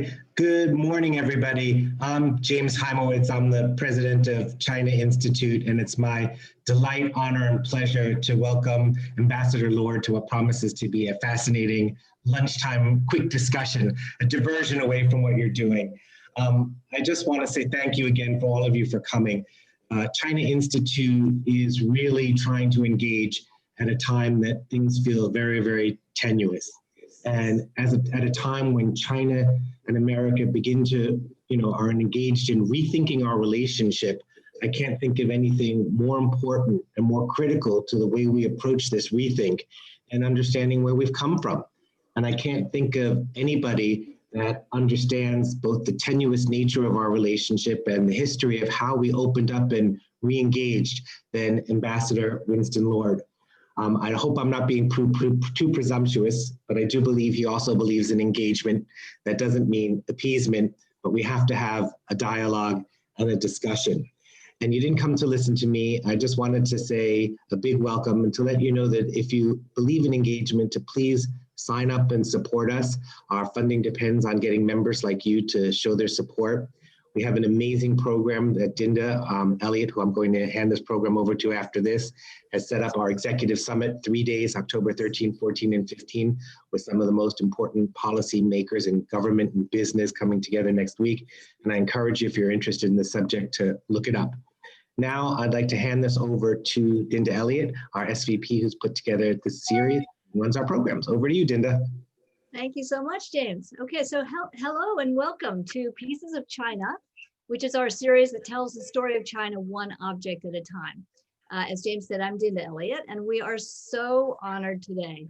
right. Good morning, everybody. I'm James Heimowitz. I'm the president of China Institute, and it's my delight, honor, and pleasure to welcome Ambassador Lord to what promises to be a fascinating lunchtime quick discussion, a diversion away from what you're doing. I just want to say thank you again for all of you for coming. China Institute is really trying to engage at a time that things feel very, very tenuous. And at a time when China and America begin to, are engaged in rethinking our relationship, I can't think of anything more important and more critical to the way we approach this rethink and understanding where we've come from. And I can't think of anybody that understands both the tenuous nature of our relationship and the history of how we opened up and re-engaged than Ambassador Winston Lord. I hope I'm not being too presumptuous, but I do believe he also believes in engagement. That doesn't mean appeasement, but we have to have a dialogue and a discussion. And you didn't come to listen to me. I just wanted to say a big welcome and to let you know that if you believe in engagement, to please sign up and support us. Our funding depends on getting members like you to show their support. We have an amazing program that Dinda Elliott, who I'm going to hand this program over to after this, has set up our executive summit, 3 days, October 13, 14, and 15, with some of the most important policy makers in government and business coming together next week. And I encourage you, if you're interested in the subject, to look it up. Now, I'd like to hand this over to Dinda Elliott, our SVP, who's put together this series and runs our programs. Over to you, Dinda. Thank you so much, James. Okay, so hello and welcome to Pieces of China, which is our series that tells the story of China one object at a time. As James said, I'm Dinda Elliott, and we are so honored today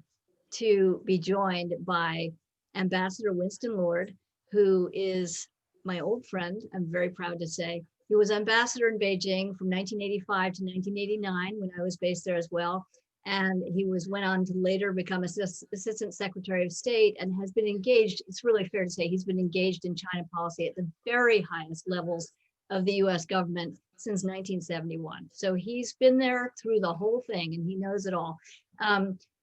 to be joined by Ambassador Winston Lord, who is my old friend, I'm very proud to say. He was ambassador in Beijing from 1985 to 1989 when I was based there as well. And he went on to later become Assistant Secretary of State and has been engaged, it's really fair to say, he's been engaged in China policy at the very highest levels of the US government since 1971. So he's been there through the whole thing and he knows it all.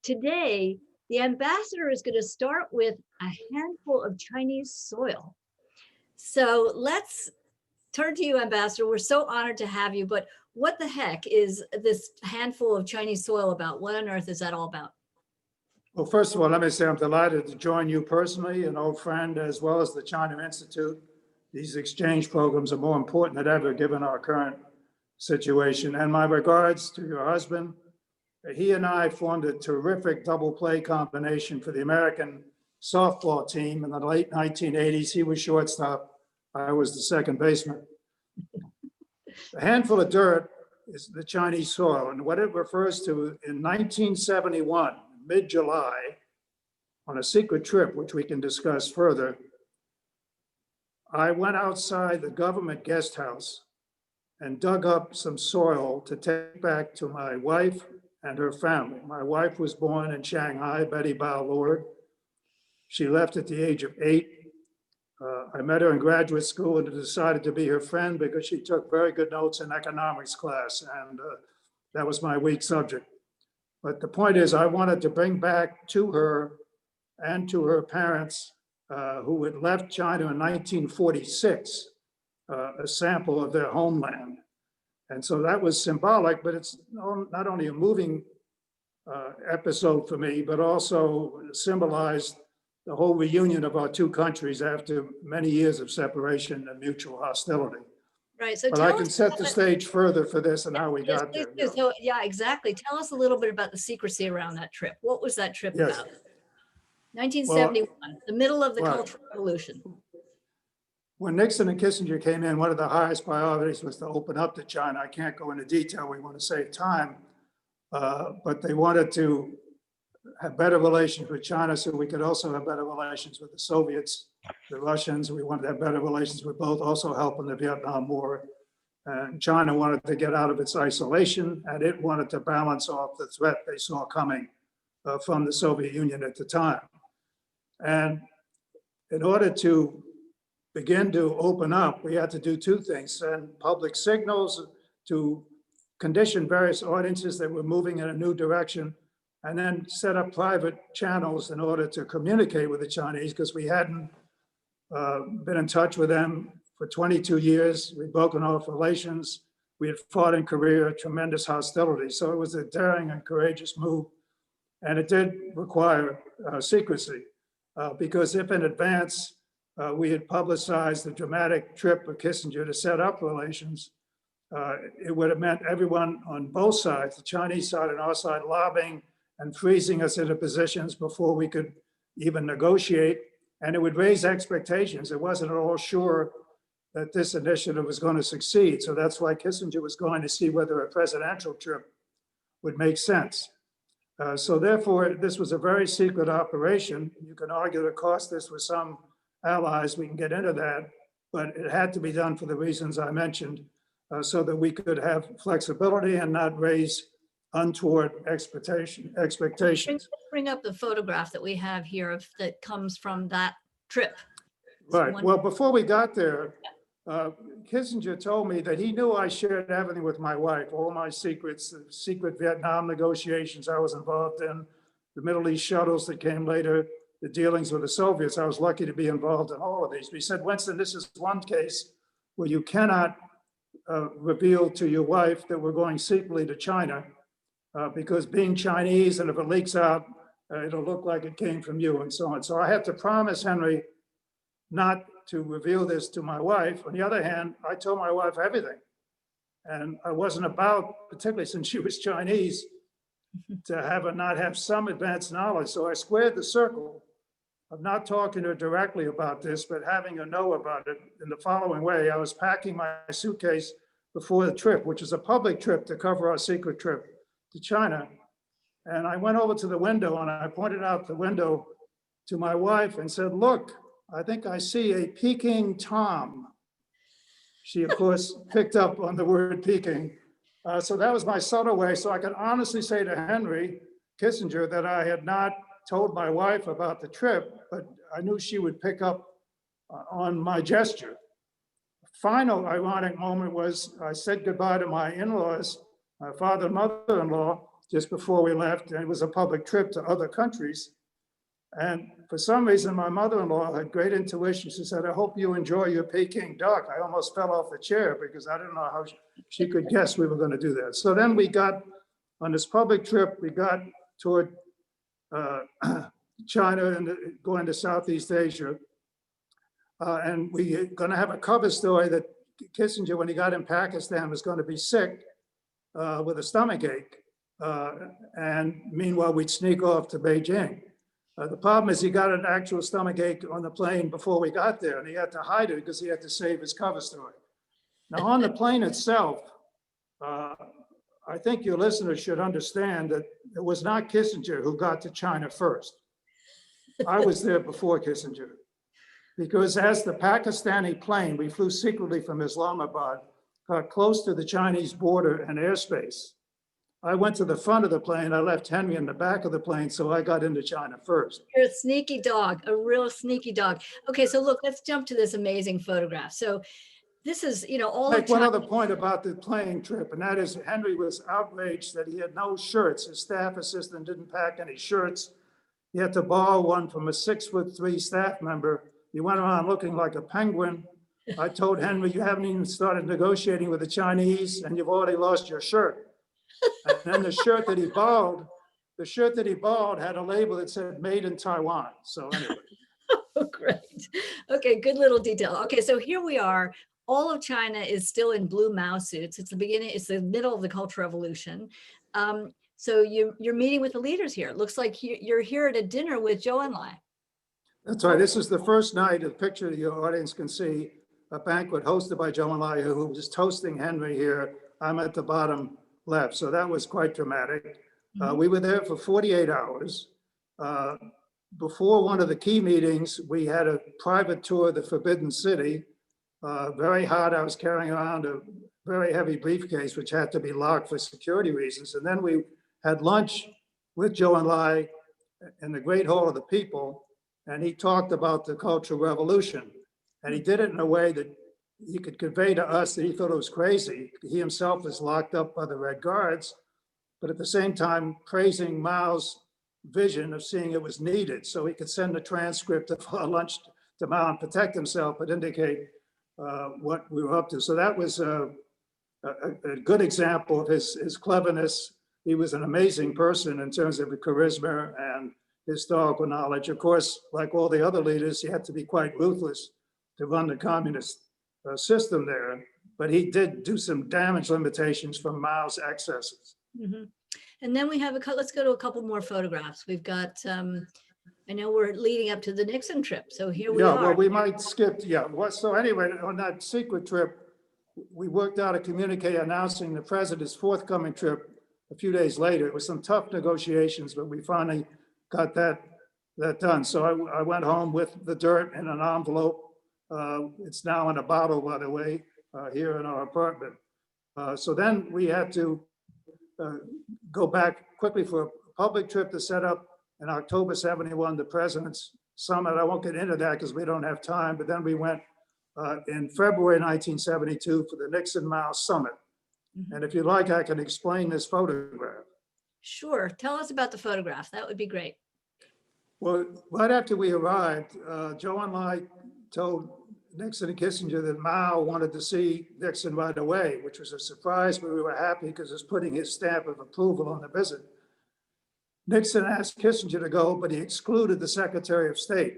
Today, the ambassador is going to start with a handful of Chinese soil. So let's turn to you, Ambassador. We're so honored to have you, but what the heck is this handful of Chinese soil about? What on earth is that all about? Well, first of all, let me say I'm delighted to join you personally, an old friend, as well as the China Institute. These exchange programs are more important than ever given our current situation. And my regards to your husband. He and I formed a terrific double play combination for the American softball team in the late 1980s. He was shortstop. I was the second baseman. A handful of dirt is the Chinese soil, and what it refers to in 1971, mid-July, on a secret trip, which we can discuss further, I went outside the government guest house and dug up some soil to take back to my wife and her family. My wife was born in Shanghai, Betty Bao Lord. She left at the age of 8. I met her in graduate school and decided to be her friend because she took very good notes in economics class, and that was my weak subject. But the point is, I wanted to bring back to her and to her parents who had left China in 1946, a sample of their homeland. And so that was symbolic, but it's not only a moving episode for me, but also symbolized the whole reunion of our two countries after many years of separation and mutual hostility. Right. So but I can set the stage further for this and how we got there. So, yeah, exactly. Tell us a little bit about the secrecy around that trip. What was that trip about? 1971, the middle of the Cultural Revolution. When Nixon and Kissinger came in, one of the highest priorities was to open up to China. I can't go into detail. We want to save time. But they wanted to have better relations with China so we could also have better relations with the Soviets, the Russians. We wanted to have better relations with both, also help in the Vietnam War. And China wanted to get out of its isolation, and it wanted to balance off the threat they saw coming from the Soviet Union at the time. And in order to begin to open up, we had to do two things: send public signals to condition various audiences that were moving in a new direction, and then set up private channels in order to communicate with the Chinese, because we hadn't been in touch with them for 22 years. We'd broken off relations. We had fought in Korea, tremendous hostility. So it was a daring and courageous move. And it did require secrecy because if in advance we had publicized the dramatic trip of Kissinger to set up relations, it would have meant everyone on both sides, the Chinese side and our side, lobbying and freezing us into positions before we could even negotiate. And it would raise expectations. It wasn't at all sure that this initiative was going to succeed. So that's why Kissinger was going to see whether a presidential trip would make sense. So therefore, this was a very secret operation. You can argue the cost this with some allies. We can get into that. But it had to be done for the reasons I mentioned so that we could have flexibility and not raise untoward expectations. Bring up the photograph that we have here that comes from that trip. Right. Well, before we got there, Kissinger told me that he knew I shared everything with my wife, all my secrets, the secret Vietnam negotiations I was involved in, the Middle East shuttles that came later, the dealings with the Soviets. I was lucky to be involved in all of these. But he said, Winston, this is one case where you cannot reveal to your wife that we're going secretly to China because being Chinese, and if it leaks out, it'll look like it came from you and so on. So I have to promise Henry not to reveal this to my wife. On the other hand, I told my wife everything. And I wasn't about, particularly since she was Chinese, to have her not have some advanced knowledge. So I squared the circle of not talking to her directly about this, but having her know about it in the following way. I was packing my suitcase before the trip, which is a public trip to cover our secret trip to China. And I went over to the window and I pointed out the window to my wife and said, look, I think I see a Peking Tom. She, of course, picked up on the word Peking. So that was my subtle way. So I could honestly say to Henry Kissinger that I had not told my wife about the trip, but I knew she would pick up on my gesture. Final ironic moment was I said goodbye to my in-laws, my father and mother-in-law, just before we left. And it was a public trip to other countries. And for some reason, my mother-in-law had great intuition. She said, I hope you enjoy your Peking duck. I almost fell off the chair because I didn't know how she could guess we were going to do that. So then we got on this public trip, we got toward China and going to Southeast Asia. And we're going to have a cover story that Kissinger, when he got in Pakistan, was going to be sick with a stomach ache. And meanwhile, we'd sneak off to Beijing. The problem is he got an actual stomach ache on the plane before we got there, and he had to hide it because he had to save his cover story. Now, on the plane itself, I think your listeners should understand that it was not Kissinger who got to China first. I was there before Kissinger, because as the Pakistani plane, we flew secretly from Islamabad, got close to the Chinese border and airspace. I went to the front of the plane. I left Henry in the back of the plane, so I got into China first. You're a sneaky dog, a real sneaky dog. Okay, so look, let's jump to this amazing photograph. So this is, all the Make one other point about the plane trip, and that is Henry was outraged that he had no shirts. His staff assistant didn't pack any shirts. He had to borrow one from a 6'3" staff member. He went around looking like a penguin. I told Henry, you haven't even started negotiating with the Chinese, and you've already lost your shirt. And then the shirt that he borrowed had a label that said "Made in Taiwan." So anyway. Oh, great. Okay, good little detail. Okay, so here we are. All of China is still in blue Mao suits. It's the beginning. It's the middle of the Cultural Revolution. So you're meeting with the leaders here. It looks like you're here at a dinner with Zhou Enlai. That's right. This is the first night. A picture your audience can see a banquet hosted by Zhou Enlai, who was toasting Henry here. I'm at the bottom left. So that was quite dramatic. We were there for 48 hours. Before one of the key meetings, we had a private tour of the Forbidden City. Very hot. I was carrying around a very heavy briefcase, which had to be locked for security reasons. And then we had lunch with Zhou Enlai in the Great Hall of the People. And he talked about the Cultural Revolution. And he did it in a way that he could convey to us that he thought it was crazy. He himself was locked up by the Red Guards, but at the same time praising Mao's vision of seeing it was needed, so he could send a transcript of our lunch to Mao and protect himself, but indicate what we were up to. So that was a good example of his cleverness. He was an amazing person in terms of charisma and historical knowledge. Of course, like all the other leaders, he had to be quite ruthless to run the communist system there, but he did do some damage limitations from Mao's excesses. Mm-hmm. And then we have let's go to a couple more photographs. We've got, I know we're leading up to the Nixon trip, so here we are. Yeah, well, we might skip, yeah. Well, so anyway, on that secret trip, we worked out a communique announcing the president's forthcoming trip a few days later. It was some tough negotiations, but we finally got that done. So I went home with the dirt in an envelope. It's now in a bottle, by the way, here in our apartment. So then we had to go back quickly for a public trip to set up in October 71, the president's summit. I won't get into that because we don't have time, but then we went in February 1972 for the Nixon-Mao summit. Mm-hmm. And if you like, I can explain this photograph. Sure, tell us about the photograph. That would be great. Well, right after we arrived, Joe and I told Nixon and Kissinger that Mao wanted to see Nixon right away, which was a surprise, but we were happy because it was putting his stamp of approval on the visit. Nixon asked Kissinger to go, but he excluded the Secretary of State.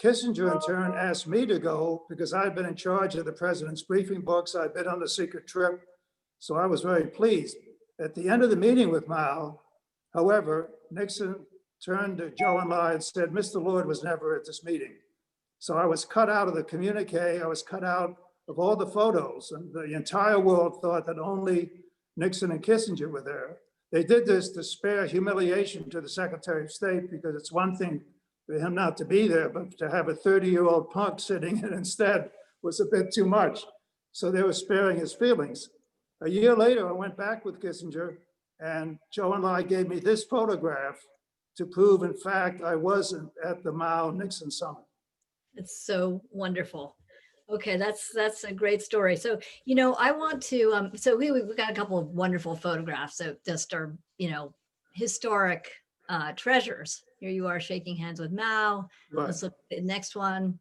Kissinger, in turn, asked me to go because I'd been in charge of the president's briefing books. I'd been on the secret trip, so I was very pleased. At the end of the meeting with Mao, however, Nixon turned to Joe and I and said, "Mr. Lord was never at this meeting." So I was cut out of the communique. I was cut out of all the photos, and the entire world thought that only Nixon and Kissinger were there. They did this to spare humiliation to the Secretary of State, because it's one thing for him not to be there, but to have a 30-year-old punk sitting in instead was a bit too much. So they were sparing his feelings. A year later, I went back with Kissinger, and Joe and I gave me this photograph to prove, in fact, I wasn't at the Mao-Nixon summit. It's so wonderful. Okay, that's a great story. So, I want to, so we've got a couple of wonderful photographs that just are, historic treasures. Here you are shaking hands with Mao. Right. Let's look at the next one.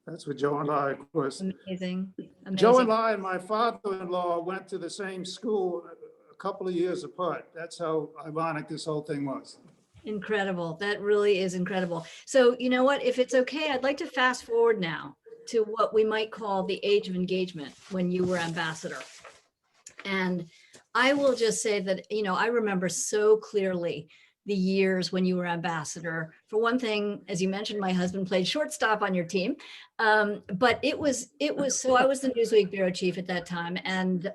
That's what Joe and I, of course. Amazing. Joe and I and my father-in-law went to the same school a couple of years apart. That's how ironic this whole thing was. Incredible. That really is incredible. So, you know what, if it's okay, I'd like to fast forward now to what we might call the age of engagement when you were ambassador. And I will just say that, I remember so clearly the years when you were ambassador. For one thing, as you mentioned, my husband played shortstop on your team. But it was, so I was the Newsweek bureau chief at that time. And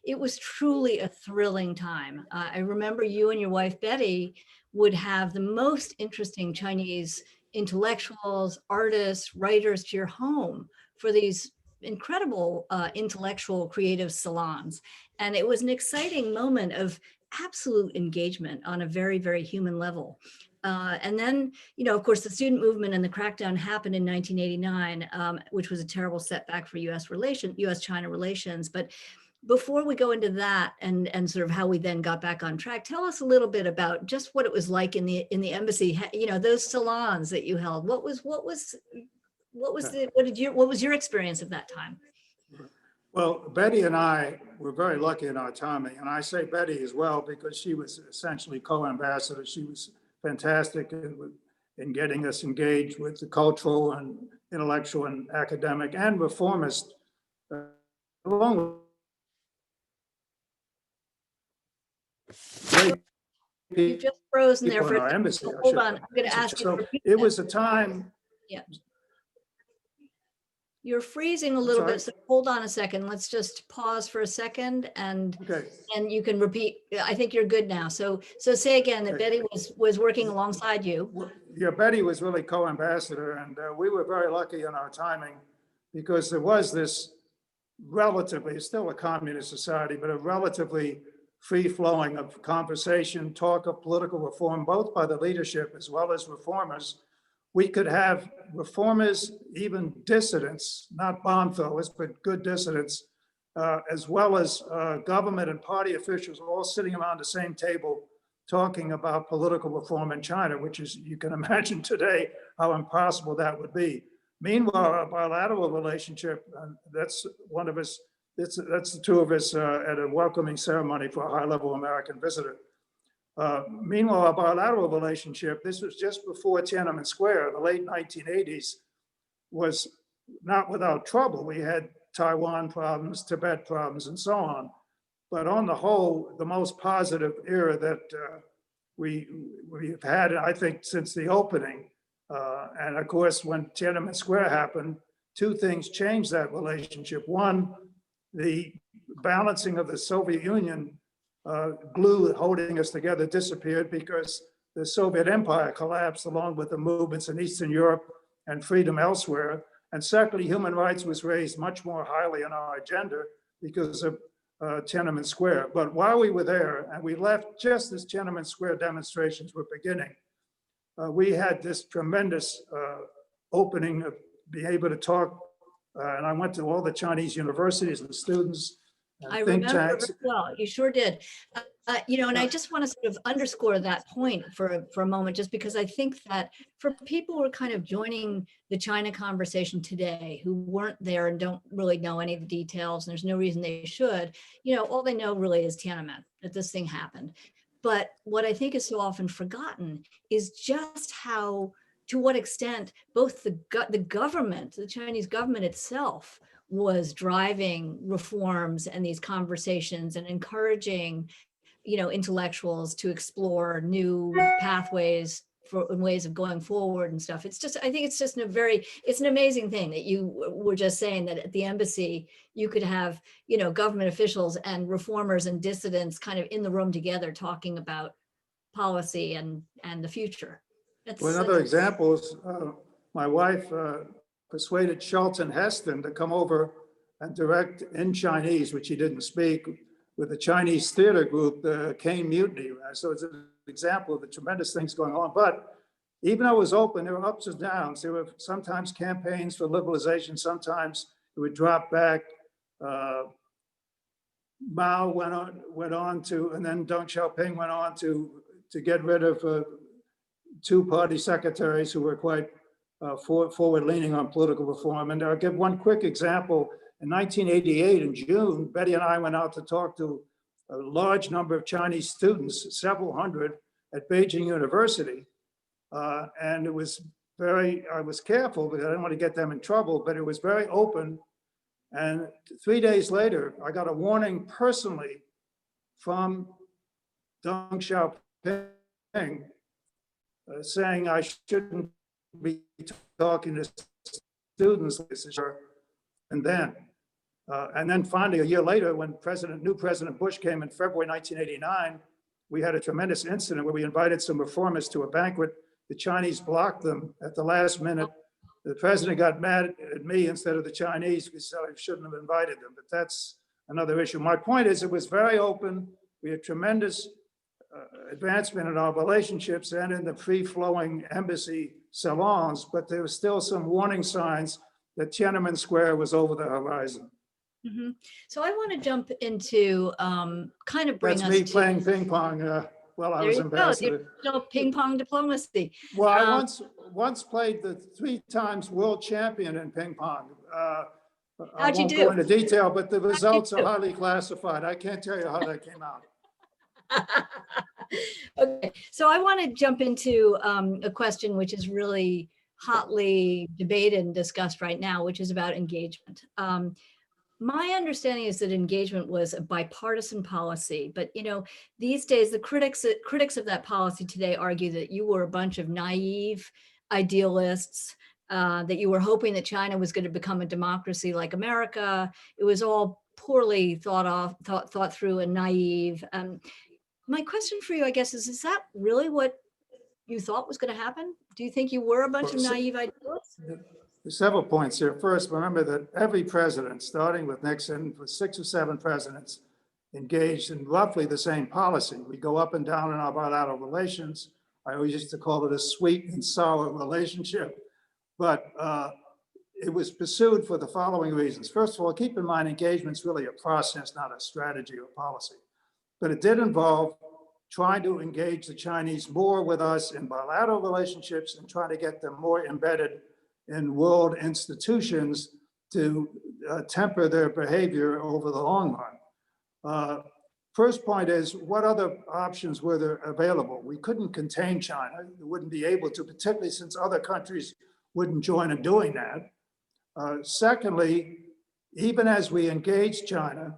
it was truly a thrilling time. I remember you and your wife, Betty, would have the most interesting Chinese intellectuals, artists, writers to your home for these incredible intellectual creative salons. And it was an exciting moment of absolute engagement on a very, very human level. And then, of course, the student movement and the crackdown happened in 1989, which was a terrible setback for U.S. China relations. But before we go into that and sort of how we then got back on track, tell us a little bit about just what it was like in the embassy. Those salons that you held. What was your experience of that time? Well, Betty and I were very lucky in our timing, and I say Betty as well because she was essentially co-ambassador. She was fantastic in getting us engaged with the cultural and intellectual and academic and reformist, along with You've just frozen there for our embassy. Hold on, I'm going to ask you. So it was a time. Yeah. You're freezing a little bit, so hold on a second. Let's just pause for a second, and you can repeat. I think you're good now. So say again that Betty was working alongside you. Yeah, Betty was really co-ambassador, and we were very lucky in our timing because there was this relatively, it's still a communist society, but a relatively free-flowing of conversation, talk of political reform, both by the leadership as well as reformers. We could have reformers, even dissidents, not bomb throwers, but good dissidents, as well as government and party officials all sitting around the same table talking about political reform in China, which is, you can imagine today how impossible that would be. Meanwhile, our bilateral relationship, that's one of us, that's the two of us at a welcoming ceremony for a high-level American visitor. Meanwhile, our bilateral relationship, this was just before Tiananmen Square, the late 1980s, was not without trouble. We had Taiwan problems, Tibet problems, and so on. But on the whole, the most positive era that we've had, I think, since the opening. And of course, when Tiananmen Square happened, two things changed that relationship. One, the balancing of the Soviet Union glue holding us together disappeared because the Soviet Empire collapsed along with the movements in Eastern Europe and freedom elsewhere. And secondly, human rights was raised much more highly on our agenda because of Tiananmen Square. But while we were there, and we left just as Tiananmen Square demonstrations were beginning, we had this tremendous opening of being able to talk. And I went to all the Chinese universities and students. I remember very well. You sure did. And I just want to sort of underscore that point for a moment, just because I think that for people who are kind of joining the China conversation today, who weren't there and don't really know any of the details, and there's no reason they should, all they know really is Tiananmen, that this thing happened. But what I think is so often forgotten is just how, to what extent, both the government, the Chinese government itself, was driving reforms and these conversations and encouraging, intellectuals to explore new pathways for ways of going forward and stuff. It's just, I think it's just it's an amazing thing that you were just saying that at the embassy, you could have, government officials and reformers and dissidents kind of in the room together talking about policy and the future. Well, another example is my wife persuaded Charlton Heston to come over and direct in Chinese, which he didn't speak, with the Chinese theater group, the Caine Mutiny. So it's an example of the tremendous things going on. But even though it was open, there were ups and downs. There were sometimes campaigns for liberalization, sometimes it would drop back. Mao went on to, and then Deng Xiaoping went on to get rid of two party secretaries who were quite forward-leaning on political reform. And I'll give one quick example. In 1988, in June, Betty and I went out to talk to a large number of Chinese students, several hundred, at Beijing University. And it was I was careful because I didn't want to get them in trouble, but it was very open. And 3 days later, I got a warning personally from Deng Xiaoping saying I shouldn't be talking to students. And then finally, a year later, when new President Bush came in February 1989, we had a tremendous incident where we invited some reformers to a banquet. The Chinese blocked them at the last minute. The president got mad at me instead of the Chinese because I shouldn't have invited them, but that's another issue. My point is it was very open. We had tremendous advancement in our relationships and in the free-flowing embassy salons, but there was still some warning signs that Tiananmen Square was over the horizon. Mm-hmm. So I want to jump into kind of bring That's us me to playing ping pong while I was ambassador. No ping pong diplomacy. Well, I once played the 3 times world champion in ping pong. How'd you do? I won't go into detail, but the results are highly classified. I can't tell you how that came out. Okay, so I want to jump into a question which is really hotly debated and discussed right now, which is about engagement. My understanding is that engagement was a bipartisan policy, but these days the critics of that policy today argue that you were a bunch of naive idealists, that you were hoping that China was going to become a democracy like America. It was all poorly thought through and naive. My question for you, I guess, is that really what you thought was going to happen? Do you think you were a bunch of naive idealists? There's several points here. First, remember that every president, starting with Nixon, for 6 or 7 presidents, engaged in roughly the same policy. We go up and down in our bilateral relations. I always used to call it a sweet and sour relationship. But it was pursued for the following reasons. First of all, keep in mind, engagement's really a process, not a strategy or policy. But it did involve trying to engage the Chinese more with us in bilateral relationships and trying to get them more embedded in world institutions to temper their behavior over the long run. First point is, what other options were there available? We couldn't contain China. We wouldn't be able to, particularly since other countries wouldn't join in doing that. Secondly, even as we engaged China,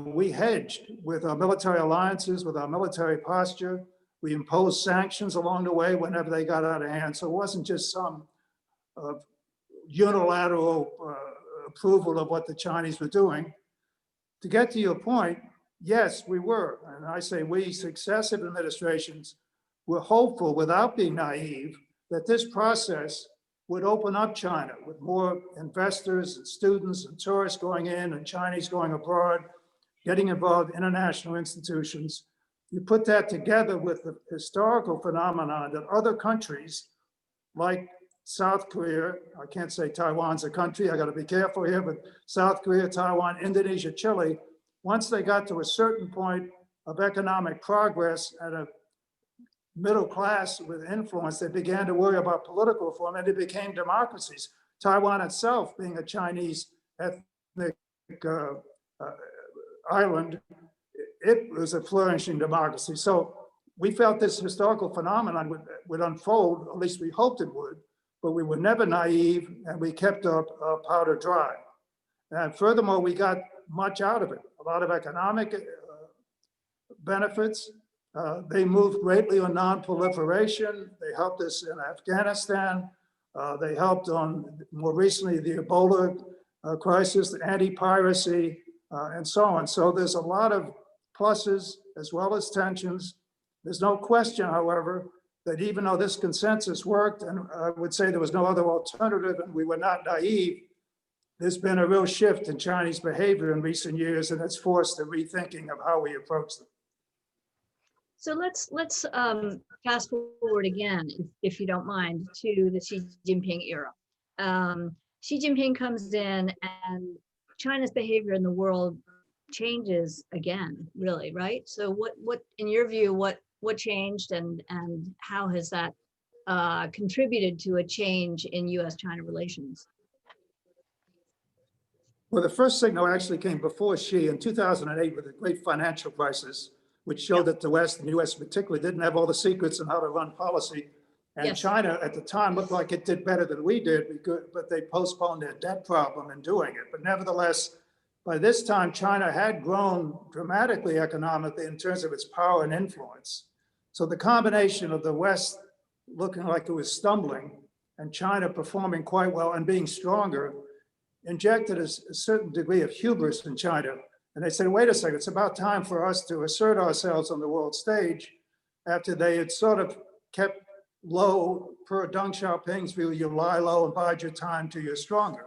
we hedged with our military alliances, with our military posture. We imposed sanctions along the way whenever they got out of hand. So it wasn't just some unilateral approval of what the Chinese were doing. To get to your point, yes, we were, and I say we, successive administrations, were hopeful without being naive that this process would open up China with more investors and students and tourists going in and Chinese going abroad, getting involved in international institutions. You put that together with the historical phenomenon that other countries like South Korea, I can't say Taiwan's a country, I got to be careful here, but South Korea, Taiwan, Indonesia, Chile, once they got to a certain point of economic progress and a middle class with influence, they began to worry about political reform and it became democracies. Taiwan itself, being a Chinese ethnic island, it was a flourishing democracy. So we felt this historical phenomenon would unfold, at least we hoped it would, but we were never naive and we kept our powder dry. And furthermore, we got much out of it, a lot of economic benefits. They moved greatly on non-proliferation. They helped us in Afghanistan. They helped on, more recently, the Ebola crisis, the anti-piracy, and so on. So there's a lot of pluses as well as tensions. There's no question, however, that even though this consensus worked, and I would say there was no other alternative and we were not naive, there's been a real shift in Chinese behavior in recent years, and it's forced a rethinking of how we approach them. So let's fast forward again, if you don't mind, to the Xi Jinping era. Xi Jinping comes in and China's behavior in the world changes again, really, right? So what in your view, what changed and how has that contributed to a change in U.S. China relations? Well, the first signal actually came before Xi in 2008 with the great financial crisis, which showed that the West and the US particularly didn't have all the secrets on how to run policy. And China at the time looked like it did better than we did, but they postponed their debt problem in doing it. But nevertheless, by this time, China had grown dramatically economically in terms of its power and influence. So the combination of the West looking like it was stumbling and China performing quite well and being stronger injected a certain degree of hubris in China. And they said, wait a second, it's about time for us to assert ourselves on the world stage after they had sort of kept low per Deng Xiaoping's view, you lie low and bide your time till you're stronger.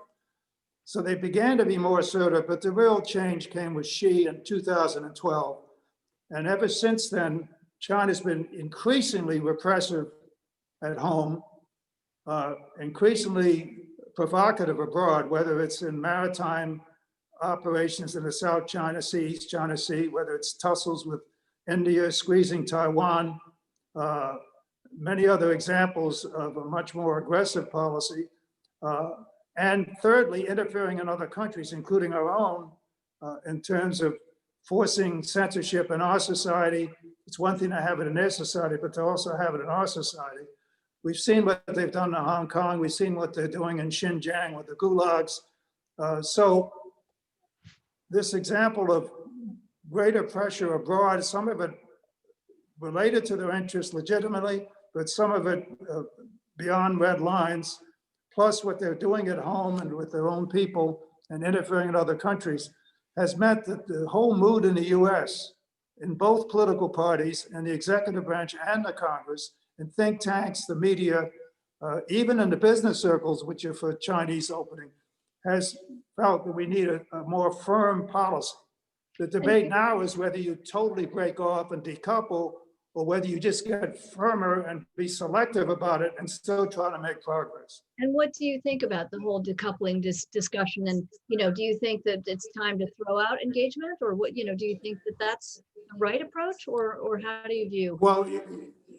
So they began to be more assertive, but the real change came with Xi in 2012. And ever since then, China's been increasingly repressive at home, increasingly provocative abroad, whether it's in maritime operations in the South China Sea, East China Sea, whether it's tussles with India, squeezing Taiwan, many other examples of a much more aggressive policy. And thirdly, interfering in other countries, including our own, in terms of forcing censorship in our society. It's one thing to have it in their society, but to also have it in our society. We've seen what they've done in Hong Kong. We've seen what they're doing in Xinjiang with the gulags. So this example of greater pressure abroad, some of it related to their interests legitimately, but some of it beyond red lines, plus what they're doing at home and with their own people and interfering in other countries, has meant that the whole mood in the US, in both political parties, and the executive branch and the Congress, and think tanks, the media, even in the business circles, which are for Chinese opening, has felt that we need a more firm policy. The debate now is whether you totally break off and decouple or whether you just get firmer and be selective about it and still try to make progress. And what do you think about the whole decoupling discussion? And, do you think that it's time to throw out engagement, or what, do you think that that's the right approach, or how do you view? Well,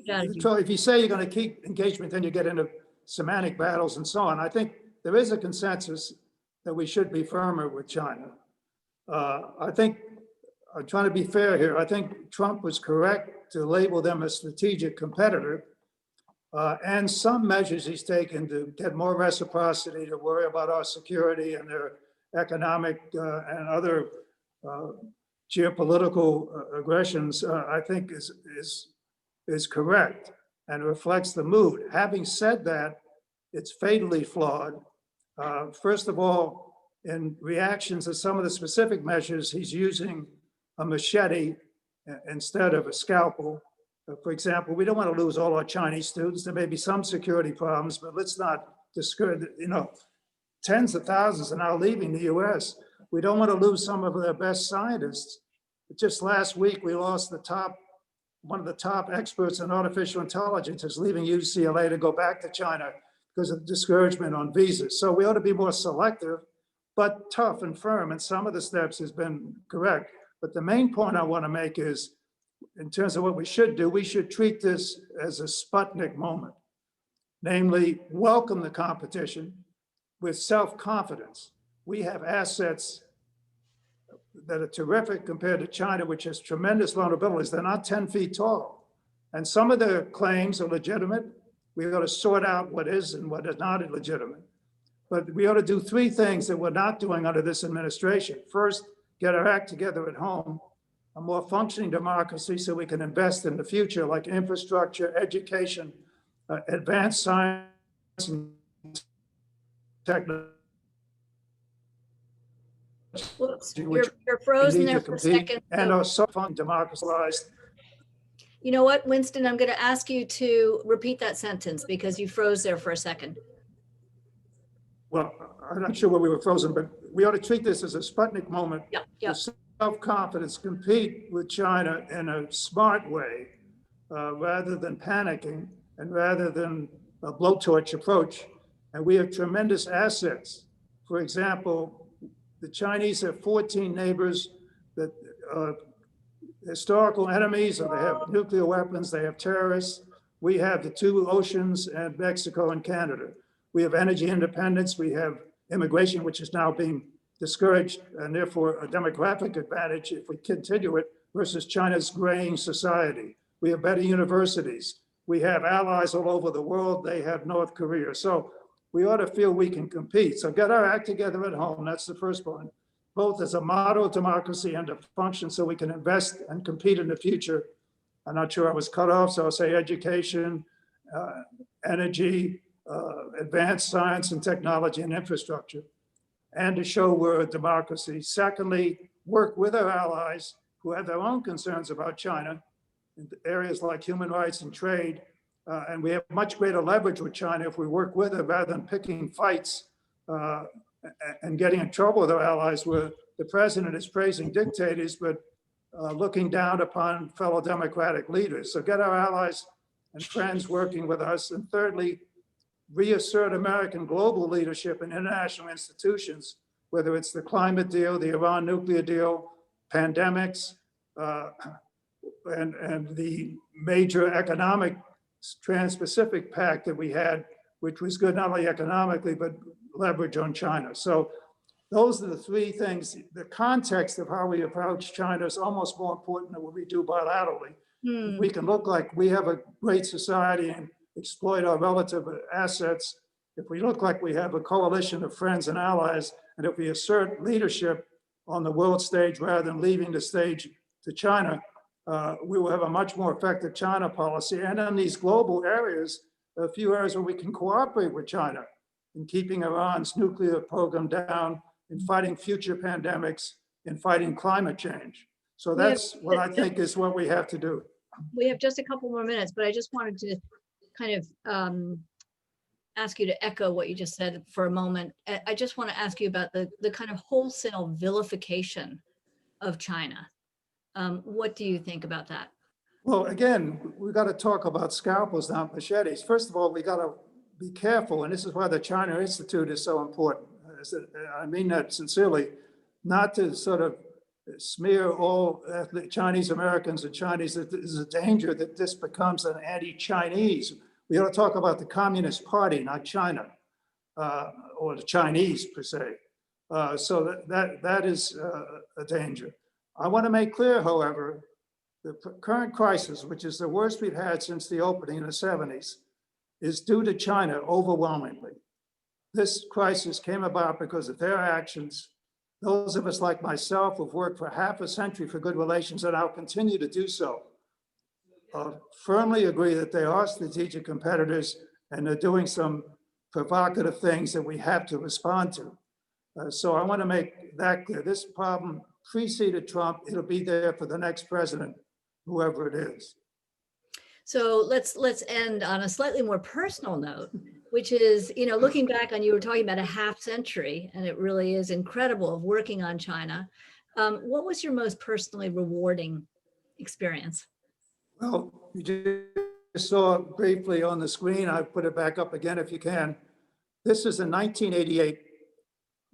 strategy? if you say you're going to keep engagement, then you get into semantic battles and so on. I think there is a consensus that we should be firmer with China. I think, I'm trying to be fair here, I think Trump was correct to label them a strategic competitor, and some measures he's taken to get more reciprocity, to worry about our security and their economic and other geopolitical aggressions, I think is correct and reflects the mood. Having said that, it's fatally flawed. First of all, in reactions to some of the specific measures, he's using a machete instead of a scalpel. For example, we don't want to lose all our Chinese students. There may be some security problems, but let's not discourage, tens of thousands are now leaving the US. We don't want to lose some of their best scientists. Just last week, we lost one of the top experts in artificial intelligence is leaving UCLA to go back to China because of discouragement on visas. So we ought to be more selective, but tough and firm. And some of the steps has been correct. But the main point I want to make is, in terms of what we should do, we should treat this as a Sputnik moment. Namely, welcome the competition with self-confidence. We have assets that are terrific compared to China, which has tremendous vulnerabilities. They're not 10 feet tall. And some of their claims are legitimate. We've got to sort out what is and what is not illegitimate. But we ought to do three things that we're not doing under this administration. First, get our act together at home, a more functioning democracy so we can invest in the future, like infrastructure, education, advanced science and technology. Whoops, you're frozen there for a second. And our so-fund democratized. You know what, Winston, I'm going to ask you to repeat that sentence because you froze there for a second. Well, I'm not sure where we were frozen, but we ought to treat this as a Sputnik moment. Yep. Self-confidence, compete with China in a smart way, rather than panicking and rather than a blowtorch approach. And we have tremendous assets. For example, the Chinese have 14 neighbors that are historical enemies, or they have nuclear weapons, they have terrorists. We have the two oceans and Mexico and Canada. We have energy independence. We have immigration, which is now being discouraged, and therefore a demographic advantage if we continue it versus China's graying society. We have better universities. We have allies all over the world. They have North Korea. So we ought to feel we can compete. So get our act together at home. That's the first point. Both as a model of democracy and a function so we can invest and compete in the future. I'm not sure I was cut off, so I'll say education, energy, advanced science and technology and infrastructure, and to show we're a democracy. Secondly, work with our allies who have their own concerns about China in areas like human rights and trade. And we have much greater leverage with China if we work with her rather than picking fights and getting in trouble with our allies, where the president is praising dictators, but looking down upon fellow democratic leaders. So get our allies and friends working with us. And thirdly, reassert American global leadership in international institutions, whether it's the climate deal, the Iran nuclear deal, pandemics, and the major economic Trans-Pacific Pact that we had, which was good not only economically, but leverage on China. So those are the three things. The context of how we approach China is almost more important than what we do bilaterally. We can look like we have a great society and exploit our relative assets. If we look like we have a coalition of friends and allies, and if we assert leadership on the world stage rather than leaving the stage to China, we will have a much more effective China policy. And in these global areas, a few areas where we can cooperate with China in keeping Iran's nuclear program down, in fighting future pandemics, in fighting climate change. So that's what I think is what we have to do. We have just a couple more minutes, but I just wanted to kind of ask you to echo what you just said for a moment. I just want to ask you about the kind of wholesale vilification of China. What do you think about that? Well, again, we got to talk about scalpels, not machetes. First of all, we got to be careful, and this is why the China Institute is so important. I mean that sincerely, not to sort of smear all Chinese Americans and Chinese. There's a danger that this becomes an anti-Chinese. We ought to talk about the Communist Party, not China, or the Chinese per se. So that is a danger. I want to make clear, however, the current crisis, which is the worst we've had since the opening in the 70s, is due to China overwhelmingly. This crisis came about because of their actions. Those of us like myself who've worked for half a century for good relations and now continue to do so, firmly agree that they are strategic competitors and they're doing some provocative things that we have to respond to. So I want to make that clear. This problem preceded Trump. It'll be there for the next president, whoever it is. So let's end on a slightly more personal note, which is, you know, looking back on, you were talking about a half century, and it really is incredible of working on China. What was your most personally rewarding experience? Well, you just saw briefly on the screen. I put it back up again if you can. This is in 1988.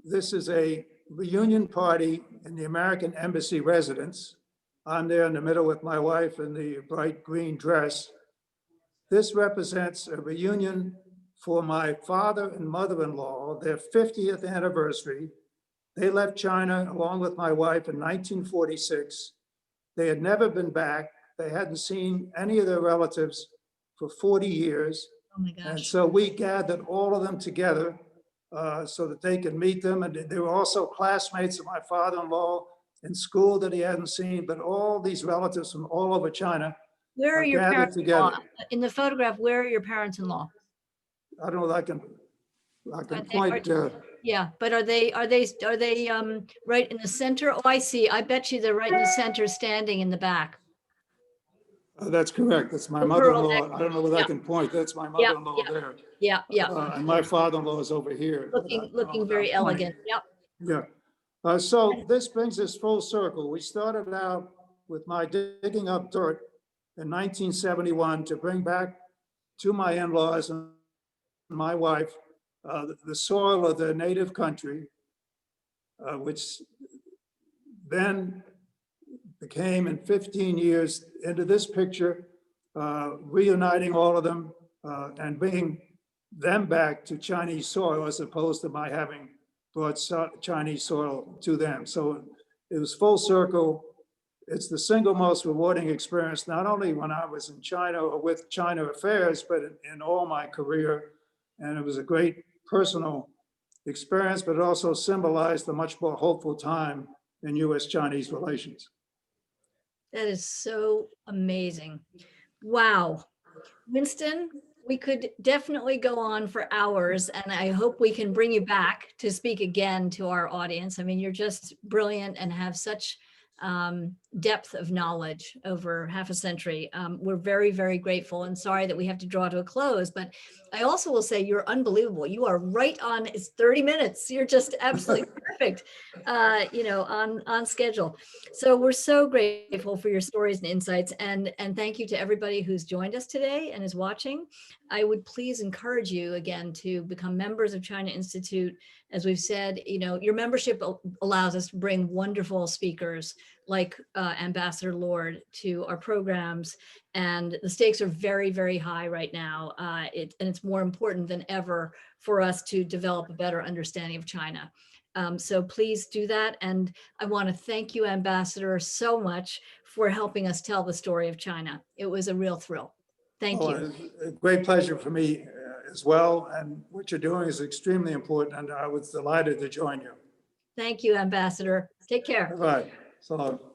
This is a reunion party in the American Embassy residence. I'm there in the middle with my wife in the bright green dress. This represents a reunion for my father and mother-in-law, their 50th anniversary. They left China along with my wife in 1946. They had never been back. They hadn't seen any of their relatives for 40 years. Oh my gosh. And so we gathered all of them together so that they could meet them. And they were also classmates of my father-in-law in school that he hadn't seen, but all these relatives from all over China. Where are your gathered parents-in-law? together. In the photograph, where are your parents-in-law? I don't know if I can point. Yeah, but are they right in the center? Oh, I see. I bet you they're right in the center, standing in the back. That's correct. That's my The girl mother-in-law. next- I don't know whether I yeah. can point. That's my mother-in-law there. Yeah, yeah. And my father-in-law is over here. Looking very elegant. Yep. Yeah. So this brings us full circle. We started out with my digging up dirt in 1971 to bring back to my in-laws and my wife the soil of their native country, which then became in 15 years into this picture, reuniting all of them and bringing them back to Chinese soil as opposed to my having brought Chinese soil to them. So it was full circle. It's the single most rewarding experience, not only when I was in China or with China affairs, but in all my career. And it was a great personal experience, but it also symbolized a much more hopeful time in U.S.-Chinese relations. That is so amazing. Wow. Winston, we could definitely go on for hours, and I hope we can bring you back to speak again to our audience. I mean, you're just brilliant and have such depth of knowledge over half a century. We're very, very grateful and sorry that we have to draw to a close, but I also will say you're unbelievable. You are right on, it's 30 minutes. You're just absolutely perfect, you know, on schedule. So we're so grateful for your stories and insights, and thank you to everybody who's joined us today and is watching. I would please encourage you again to become members of China Institute. As we've said, you know, your membership allows us to bring wonderful speakers like Ambassador Lord to our programs, and the stakes are very, very high right now. And it's more important than ever for us to develop a better understanding of China. So please do that. And I want to thank you, Ambassador, so much for helping us tell the story of China. It was a real thrill. Thank you. A great pleasure for me as well. And what you're doing is extremely important. And I was delighted to join you. Thank you, Ambassador. Take care. All right. So long.